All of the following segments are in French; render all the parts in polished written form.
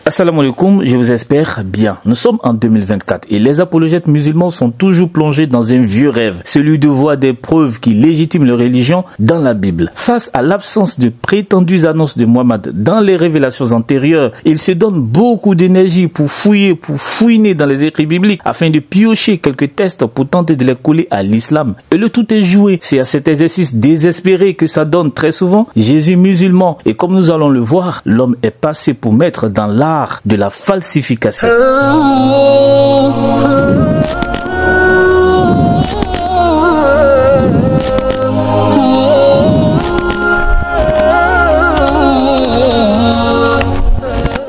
Assalamu alaikum, je vous espère bien. Nous sommes en 2024 et les apologètes musulmans sont toujours plongés dans un vieux rêve, celui de voir des preuves qui légitiment leur religion dans la Bible. Face à l'absence de prétendues annonces de Mohammed dans les révélations antérieures, ils se donnent beaucoup d'énergie pour fouiner dans les écrits bibliques afin de piocher quelques textes pour tenter de les coller à l'islam. Et le tout est joué. C'est à cet exercice désespéré que ça donne très souvent Jésus musulman. Et comme nous allons le voir, l'homme est passé pour maître dans l'art de la falsification.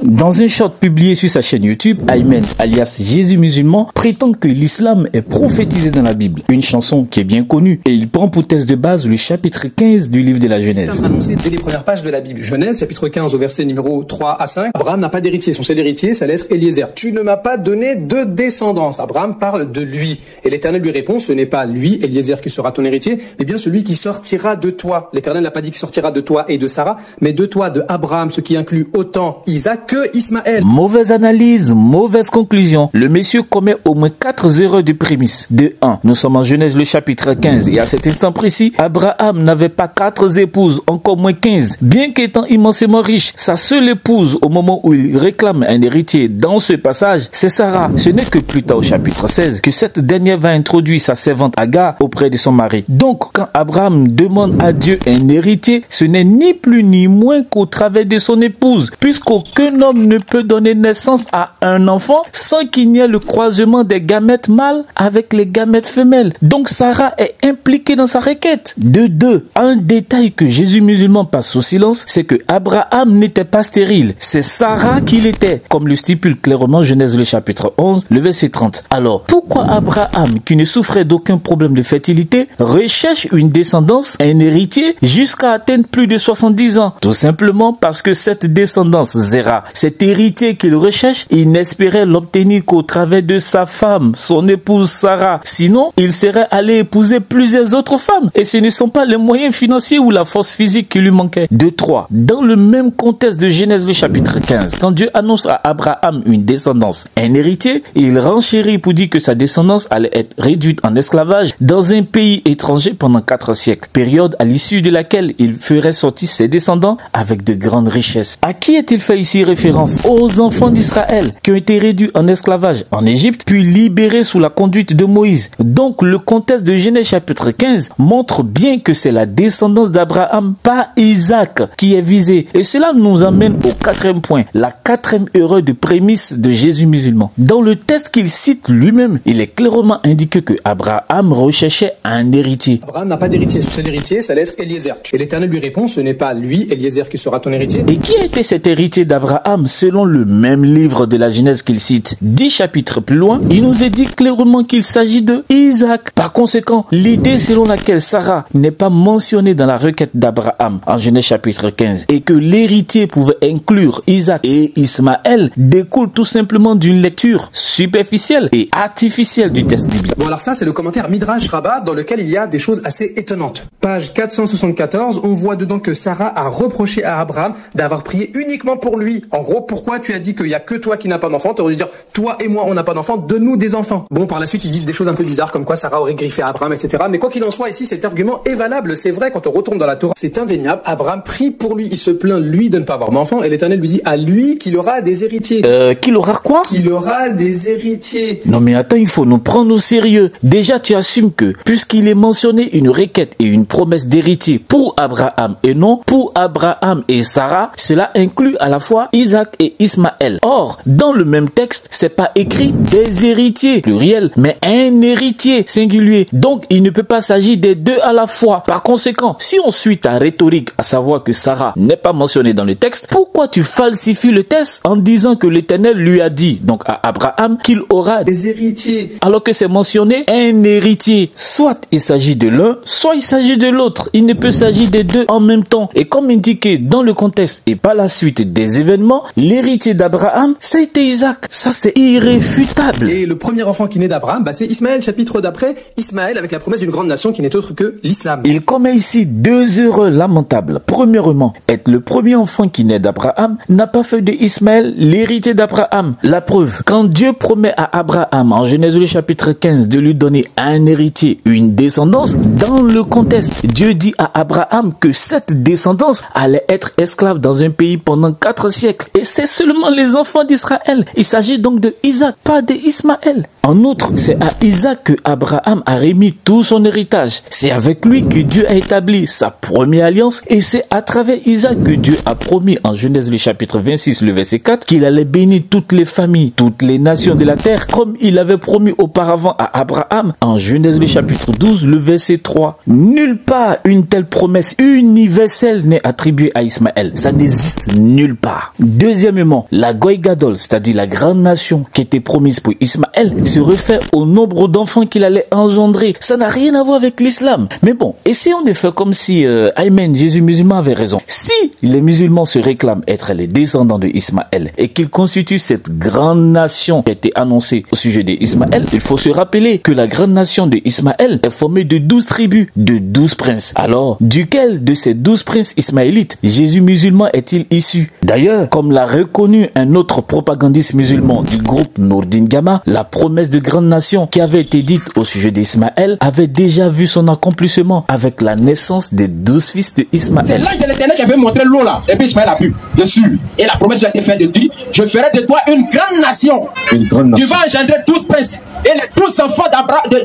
Dans un short publié sur sa chaîne YouTube, Ayman, alias Jésus musulman, prétend que l'islam est prophétisé dans la Bible, une chanson qui est bien connue, et il prend pour texte de base le chapitre 15 du livre de la Genèse. L'islam annoncé dès les premières pages de la Bible. Genèse, chapitre 15, au verset numéro 3 à 5. Abraham n'a pas d'héritier. Son seul héritier, c'est l'être Eliezer. Tu ne m'as pas donné de descendance. Abraham parle de lui. Et l'Éternel lui répond, ce n'est pas lui, Eliezer, qui sera ton héritier, mais bien celui qui sortira de toi. L'Éternel n'a pas dit qu'il sortira de toi et de Sarah, mais de toi, de Abraham, ce qui inclut autant Isaac que Ismaël. Mauvaise analyse, mauvaise conclusion. Le monsieur commet au moins 4 erreurs de prémisse. De 1, nous sommes en Genèse le chapitre 15 et à cet instant précis, Abraham n'avait pas 4 épouses, encore moins 15. Bien qu'étant immensément riche, sa seule épouse au moment où il réclame un héritier dans ce passage, c'est Sarah. Ce n'est que plus tard au chapitre 16 que cette dernière va introduire sa servante Agar auprès de son mari. Donc, quand Abraham demande à Dieu un héritier, ce n'est ni plus ni moins qu'au travers de son épouse, puisqu'aucun homme ne peut donner naissance à un enfant sans qu'il n'y ait le croisement des gamètes mâles avec les gamètes femelles. Donc Sarah est impliquée dans sa requête. De 2, un détail que Jésus musulman passe sous silence, c'est que Abraham n'était pas stérile. C'est Sarah qui l'était, comme le stipule clairement Genèse le chapitre 11, le verset 30. Alors, pourquoi Abraham, qui ne souffrait d'aucun problème de fertilité, recherche une descendance, un héritier, jusqu'à atteindre plus de 70 ans? Tout simplement parce que cette descendance, Zéra, cet héritier qu'il recherche, il n'espérait l'obtenir qu'au travers de sa femme, son épouse Sarah. Sinon, il serait allé épouser plusieurs autres femmes. Et ce ne sont pas les moyens financiers ou la force physique qui lui manquaient. De 3. Dans le même contexte de Genèse le chapitre 15, quand Dieu annonce à Abraham une descendance, un héritier, il renchérit pour dire que sa descendance allait être réduite en esclavage dans un pays étranger pendant 4 siècles. Période à l'issue de laquelle il ferait sortir ses descendants avec de grandes richesses. À qui est-il fait ici référence? Aux enfants d'Israël qui ont été réduits en esclavage en Égypte puis libérés sous la conduite de Moïse. Donc le contexte de Genèse chapitre 15 montre bien que c'est la descendance d'Abraham, pas Isaac, qui est visée. Et cela nous amène au 4e point, la 4e erreur de prémisse de Jésus musulman. Dans le texte qu'il cite lui-même, il est clairement indiqué que Abraham recherchait un héritier. Abraham n'a pas d'héritier. Son seul héritier, c'est l'être Eliezer. Et l'Éternel lui répond, ce n'est pas lui, Eliezer, qui sera ton héritier. Et qui était cet héritier d'Abraham selon le même livre de la Genèse qu'il cite? 10 chapitres plus loin, il nous est dit clairement qu'il s'agit de Isaac. Par conséquent, l'idée selon laquelle Sarah n'est pas mentionnée dans la requête d'Abraham en Genèse chapitre 15 et que l'héritier pouvait inclure Isaac et Ismaël découle tout simplement d'une lecture superficielle et artificielle du texte biblique. Bon, alors ça, c'est le commentaire Midrash Rabbah dans lequel il y a des choses assez étonnantes. Page 474, on voit dedans que Sarah a reproché à Abraham d'avoir prié uniquement pour lui. En gros, pourquoi tu as dit qu'il y a que toi qui n'as pas d'enfant? Tu aurais dû dire, toi et moi, on n'a pas d'enfant, donne-nous des enfants. Bon, par la suite, ils disent des choses un peu bizarres, comme quoi Sarah aurait griffé Abraham, etc. Mais quoi qu'il en soit, ici, cet argument est valable. C'est vrai, quand on retourne dans la Torah, c'est indéniable. Abraham prie pour lui. Il se plaint, lui, de ne pas avoir d'enfant. Et l'Éternel lui dit à lui qu'il aura des héritiers. Qu'il aura quoi? Qu'il aura des héritiers. Non mais attends, il faut nous prendre au sérieux. Déjà, tu assumes que, puisqu'il est mentionné une requête et une promesse d'héritier pour Abraham et non pour Abraham et Sarah, cela inclut à la fois Isaac et Ismaël. Or, dans le même texte, c'est pas écrit des héritiers, pluriel, mais un héritier, singulier. Donc, il ne peut pas s'agir des deux à la fois. Par conséquent, si on suit ta rhétorique, à savoir que Sarah n'est pas mentionnée dans le texte, pourquoi tu falsifies le texte en disant que l'Éternel lui a dit, donc à Abraham, qu'il aura des héritiers, alors que c'est mentionné un héritier? Soit il s'agit de l'un, soit il s'agit de l'autre. Il ne peut s'agir des deux en même temps. Et comme indiqué dans le contexte et par la suite des événements, l'héritier d'Abraham, ça a été Isaac. Ça, c'est irréfutable. Et le premier enfant qui naît d'Abraham, c'est Ismaël, chapitre d'après, Ismaël avec la promesse d'une grande nation qui n'est autre que l'islam. Il commet ici 2 erreurs lamentables. Premièrement, être le premier enfant qui naît d'Abraham n'a pas fait de Ismaël l'héritier d'Abraham. La preuve, quand Dieu promet à Abraham, en Genèse le chapitre 15, de lui donner un héritier, une descendance, dans le contexte, Dieu dit à Abraham que cette descendance allait être esclave dans un pays pendant 4 siècles. Et c'est seulement les enfants d'Israël. Il s'agit donc de Isaac, pas de Ismaël. En outre, c'est à Isaac que Abraham a remis tout son héritage. C'est avec lui que Dieu a établi sa première alliance et c'est à travers Isaac que Dieu a promis en Genèse le chapitre 26, le verset 4, qu'il allait bénir toutes les familles, toutes les nations de la terre, comme il avait promis auparavant à Abraham en Genèse le chapitre 12, le verset 3. Nulle part une telle promesse universelle n'est attribuée à Ismaël. Ça n'existe nulle part. Deuxièmement, la Goy Gadol, c'est-à-dire la grande nation qui était promise pour Ismaël, se réfère au nombre d'enfants qu'il allait engendrer. Ça n'a rien à voir avec l'islam. Mais bon, essayons de faire comme si Ayman, Jésus musulman, avait raison. Si les musulmans se réclament être les descendants de Ismaël et qu'ils constituent cette grande nation qui a été annoncée au sujet d'Ismaël, il faut se rappeler que la grande nation de Ismaël est formée de 12 tribus, de 12 princes. Alors, duquel de ces 12 princes ismaélites Jésus musulman est-il issu? D'ailleurs, comme l'a reconnu un autre propagandiste musulman du groupe Nourdin Gamma, la promesse de grande nation qui avait été dite au sujet d'Ismaël avait déjà vu son accomplissement avec la naissance des 12 fils de Ismaël. C'est l'ange de l'Éternel qui avait montré l'eau là, et puis Ismaël a pu, dessus. Et la promesse lui a été faite de dire, je ferai de toi une grande nation. Une grande nation. Tu vas engendrer 12 princes. Et les 12 enfants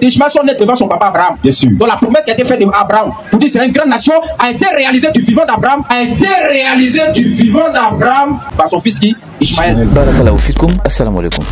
d'Ismaël sont nés devant son papa Abraham. Dessus. Donc la promesse qui a été faite d'Abraham, pour dire c'est une grande nation, a été réalisée du vivant d'Abraham, par son fils qui Ismaël. Barakallahu fikum. Assalamu alaikum.